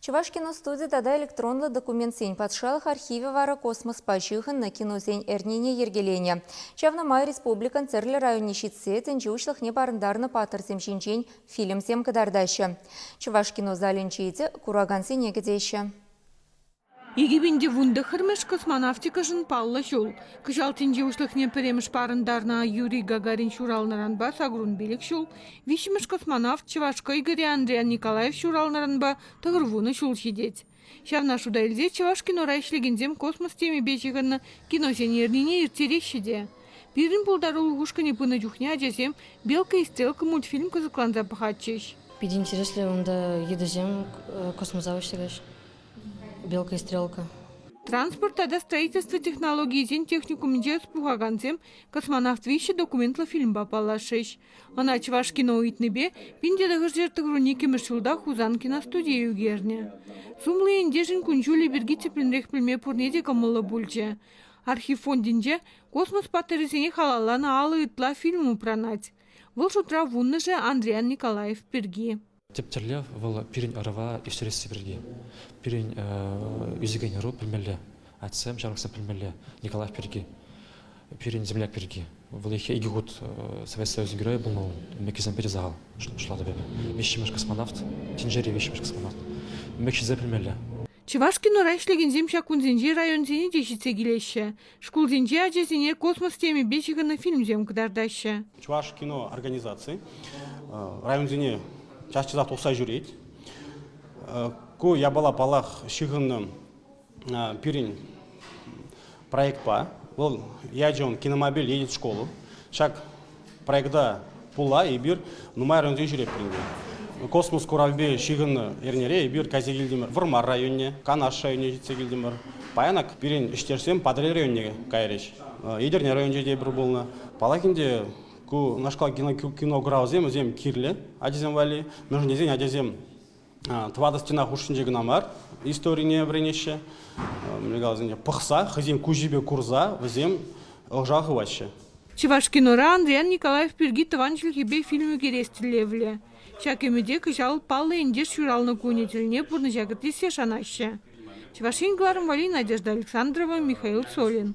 Чувашкино студия тада электронлы документ сень подшалых архиве вара космос пачыхын на кино сень эрнине ергелене. Чавнамай республикан церлі районе щитсе тенчушлых не барындарны патыр семшинчень фильм сем кадардашы. Чувашкино заленчейте кураган сень егедеші. Егебенде вунды хырмыш космонавтика жын палла жол. Кыжалтинде ушлыхне перемыш парындарна Юрий Гагарин шуралнаранба сагрун белек жол. Вишімыш космонавт Чавашка Игорь Андреан Николаев шуралнаранба тағырвуны жол жедет. Шавна шуда елде Чавашкино райшлегендем космос теме бечігіні киносенернине ертерешіде. Бирин пулдар улғушканы пыны жүхне ажазем «Белка и стрелка» мультфильм кызыкланза пахатчеш. Пиди интересли, он да едозем космозавы штегаш. «Белка и стрелка». Транспорт ада строительство технологии зен техникум инже спухаганцем космонавт вище документлы фильм бапалашеш. Ана Чавашкино уитнебе пинде дагыржертык рунике мышылда хузанкина студия югерне. Сумлы индежин кунжули бирги цепленрех племе пурнеде камылы бульче. Архив фондинже космос паттересене халалана алы итла фильму пранать. Выл шутра вунны же Андреан Николаев пирги. Тептерлев был пирень арава и все сибирги. Пирень юзиген ру пельмеле. Отцем жаркса пельмеле. Николаев пирги. Пирень земляк пирги. В лихе и год Советский Союз героя был, но мекизем перезал. Шла до бега. Вещимеш космонавт. Тинжери вещимеш космонавт. Мекизе пельмеле. Чавашкино райшлеген шакунзенже район зене дешице гилеще. Шкулзенже ажезене космос теме бечигана фильм зем кадардаще. Чувашкино организации район зене чашчызақ тоқсай жүрейді. Ку ябала балақ шығынны пирин проект па. Бұл яджон киномобиль едет в школу. Шак проектда пула и бир нумай район зене жүреп бірінге. Космос куравбе шығынны ернере и бир казе келдімір. Вырмар районне, Канаш районне жетсе келдімір. Паянак пирин іштерсем Падрель районне кайреш. Едерне район жерде бір болны. Палакинде ку нашкал кино граузем зем кирле адезем вали нужно зен адезем твада стена хушинже гнамар историне бренеше мегалзене пахса хазем кужибе курза взем ожахваще. Чавашкино Андреан Николаев пирги таванчлых ебе фильмы керестилевле. Чакемеде кыжал паллы индеш шуралны кунетельне пурны жагытисе шанаще. Чавашин Гларом Вали, Надежда Александрова, Михаил Солин.